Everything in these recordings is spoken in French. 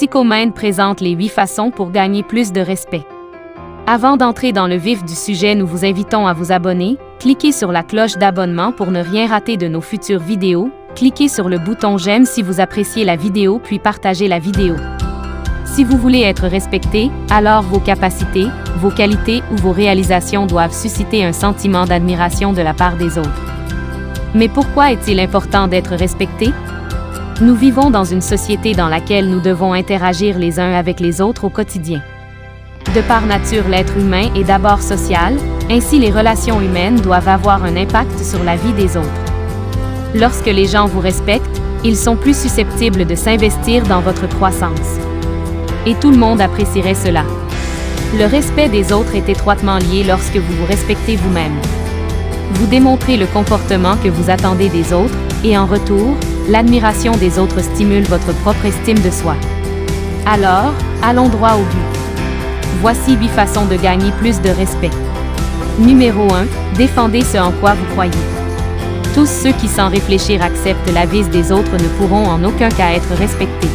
Psychomind présente les 8 façons pour gagner plus de respect. Avant d'entrer dans le vif du sujet, nous vous invitons à vous abonner, cliquez sur la cloche d'abonnement pour ne rien rater de nos futures vidéos, cliquez sur le bouton j'aime si vous appréciez la vidéo puis partagez la vidéo. Si vous voulez être respecté, alors vos capacités, vos qualités ou vos réalisations doivent susciter un sentiment d'admiration de la part des autres. Mais pourquoi est-il important d'être respecté? Nous vivons dans une société dans laquelle nous devons interagir les uns avec les autres au quotidien. De par nature, l'être humain est d'abord social, ainsi les relations humaines doivent avoir un impact sur la vie des autres. Lorsque les gens vous respectent, ils sont plus susceptibles de s'investir dans votre croissance. Et tout le monde apprécierait cela. Le respect des autres est étroitement lié lorsque vous vous respectez vous-même. Vous démontrez le comportement que vous attendez des autres, et en retour, l'admiration des autres stimule votre propre estime de soi. Alors, allons droit au but. Voici 8 façons de gagner plus de respect. Numéro 1. Défendez ce en quoi vous croyez. Tous ceux qui sans réfléchir acceptent l'avis des autres ne pourront en aucun cas être respectés.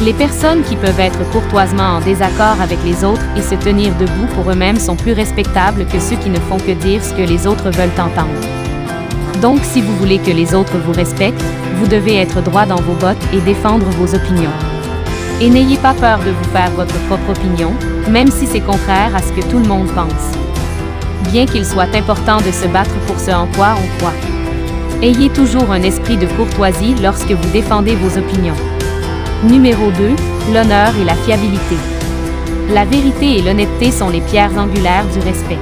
Les personnes qui peuvent être courtoisement en désaccord avec les autres et se tenir debout pour eux-mêmes sont plus respectables que ceux qui ne font que dire ce que les autres veulent entendre. Donc, si vous voulez que les autres vous respectent, vous devez être droit dans vos bottes et défendre vos opinions. Et n'ayez pas peur de vous faire votre propre opinion, même si c'est contraire à ce que tout le monde pense. Bien qu'il soit important de se battre pour ce en quoi on croit. Ayez toujours un esprit de courtoisie lorsque vous défendez vos opinions. Numéro 2. L'honneur et la fiabilité. La vérité et l'honnêteté sont les pierres angulaires du respect.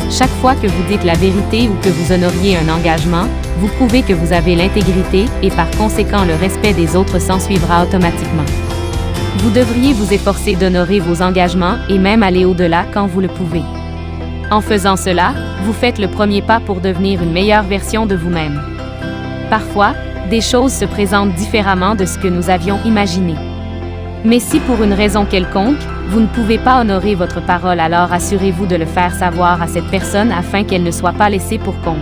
Chaque fois que vous dites la vérité ou que vous honoriez un engagement, vous prouvez que vous avez l'intégrité et par conséquent le respect des autres s'ensuivra automatiquement. Vous devriez vous efforcer d'honorer vos engagements et même aller au-delà quand vous le pouvez. En faisant cela, vous faites le premier pas pour devenir une meilleure version de vous-même. Parfois, des choses se présentent différemment de ce que nous avions imaginé. Mais si pour une raison quelconque, vous ne pouvez pas honorer votre parole, alors assurez-vous de le faire savoir à cette personne afin qu'elle ne soit pas laissée pour compte.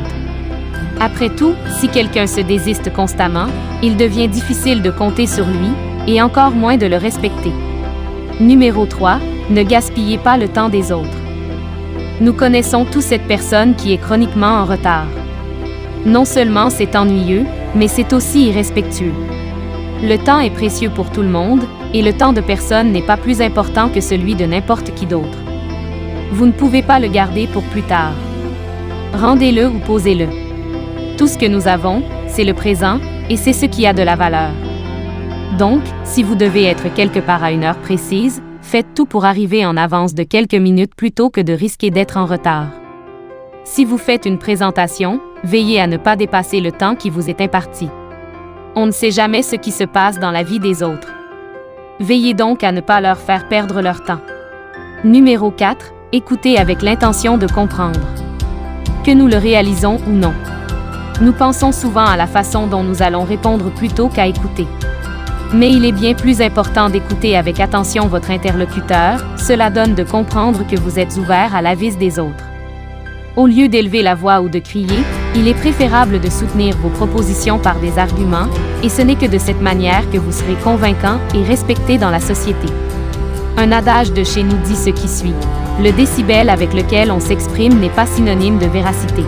Après tout, si quelqu'un se désiste constamment, il devient difficile de compter sur lui, et encore moins de le respecter. Numéro 3. Ne gaspillez pas le temps des autres. Nous connaissons tous cette personne qui est chroniquement en retard. Non seulement c'est ennuyeux, mais c'est aussi irrespectueux. Le temps est précieux pour tout le monde, et le temps de personne n'est pas plus important que celui de n'importe qui d'autre. Vous ne pouvez pas le garder pour plus tard. Rendez-le ou posez-le. Tout ce que nous avons, c'est le présent, et c'est ce qui a de la valeur. Donc, si vous devez être quelque part à une heure précise, faites tout pour arriver en avance de quelques minutes plutôt que de risquer d'être en retard. Si vous faites une présentation, veillez à ne pas dépasser le temps qui vous est imparti. On ne sait jamais ce qui se passe dans la vie des autres. Veillez donc à ne pas leur faire perdre leur temps. Numéro 4. Écoutez avec l'intention de comprendre. Que nous le réalisons ou non. Nous pensons souvent à la façon dont nous allons répondre plutôt qu'à écouter. Mais il est bien plus important d'écouter avec attention votre interlocuteur, cela donne de comprendre que vous êtes ouvert à l'avis des autres. Au lieu d'élever la voix ou de crier, il est préférable de soutenir vos propositions par des arguments, et ce n'est que de cette manière que vous serez convaincant et respecté dans la société. Un adage de chez nous dit ce qui suit. Le décibel avec lequel on s'exprime n'est pas synonyme de véracité.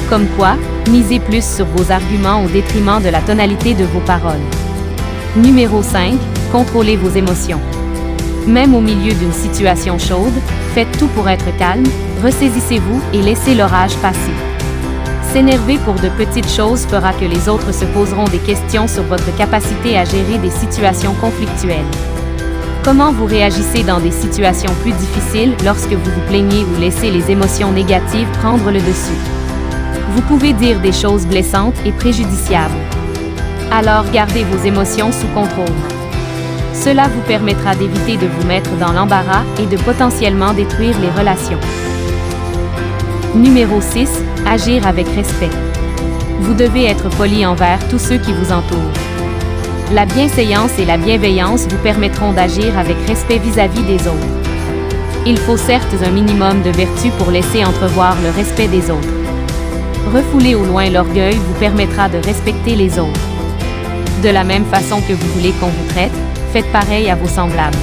Comme quoi, misez plus sur vos arguments au détriment de la tonalité de vos paroles. Numéro 5. Contrôlez vos émotions. Même au milieu d'une situation chaude, faites tout pour être calme, ressaisissez-vous et laissez l'orage passer. S'énerver pour de petites choses fera que les autres se poseront des questions sur votre capacité à gérer des situations conflictuelles. Comment vous réagissez dans des situations plus difficiles lorsque vous vous plaignez ou laissez les émotions négatives prendre le dessus? Vous pouvez dire des choses blessantes et préjudiciables. Alors gardez vos émotions sous contrôle. Cela vous permettra d'éviter de vous mettre dans l'embarras et de potentiellement détruire les relations. Numéro 6. Agir avec respect. Vous devez être poli envers tous ceux qui vous entourent. La bienséance et la bienveillance vous permettront d'agir avec respect vis-à-vis des autres. Il faut certes un minimum de vertu pour laisser entrevoir le respect des autres. Refouler au loin l'orgueil vous permettra de respecter les autres. De la même façon que vous voulez qu'on vous traite, faites pareil à vos semblables.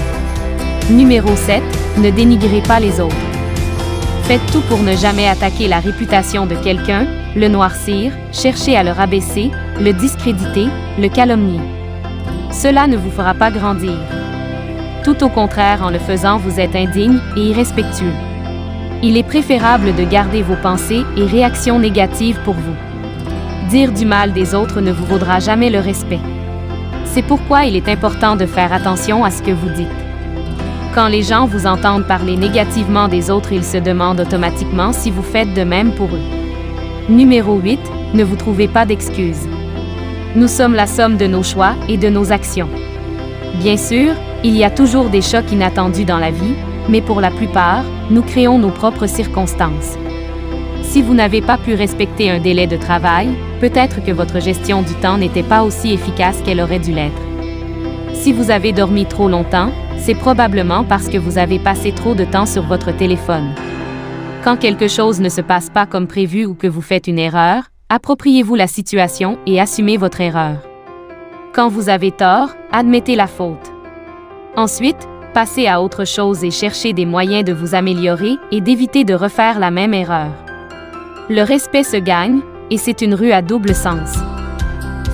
Numéro 7. Ne dénigrez pas les autres. Faites tout pour ne jamais attaquer la réputation de quelqu'un, le noircir, chercher à le rabaisser, le discréditer, le calomnier. Cela ne vous fera pas grandir. Tout au contraire, en le faisant, vous êtes indigne et irrespectueux. Il est préférable de garder vos pensées et réactions négatives pour vous. Dire du mal des autres ne vous vaudra jamais le respect. C'est pourquoi il est important de faire attention à ce que vous dites. Quand les gens vous entendent parler négativement des autres, ils se demandent automatiquement si vous faites de même pour eux. Numéro 8. Ne vous trouvez pas d'excuses. Nous sommes la somme de nos choix et de nos actions. Bien sûr, il y a toujours des chocs inattendus dans la vie, mais pour la plupart, nous créons nos propres circonstances. Si vous n'avez pas pu respecter un délai de travail, peut-être que votre gestion du temps n'était pas aussi efficace qu'elle aurait dû l'être. Si vous avez dormi trop longtemps, c'est probablement parce que vous avez passé trop de temps sur votre téléphone. Quand quelque chose ne se passe pas comme prévu ou que vous faites une erreur, appropriez-vous la situation et assumez votre erreur. Quand vous avez tort, admettez la faute. Ensuite, passez à autre chose et cherchez des moyens de vous améliorer et d'éviter de refaire la même erreur. Le respect se gagne, et c'est une rue à double sens.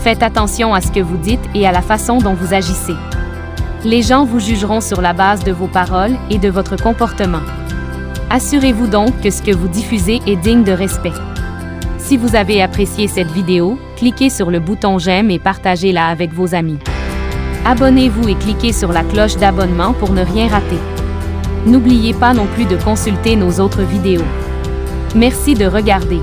Faites attention à ce que vous dites et à la façon dont vous agissez. Les gens vous jugeront sur la base de vos paroles et de votre comportement. Assurez-vous donc que ce que vous diffusez est digne de respect. Si vous avez apprécié cette vidéo, cliquez sur le bouton j'aime et partagez-la avec vos amis. Abonnez-vous et cliquez sur la cloche d'abonnement pour ne rien rater. N'oubliez pas non plus de consulter nos autres vidéos. Merci de regarder.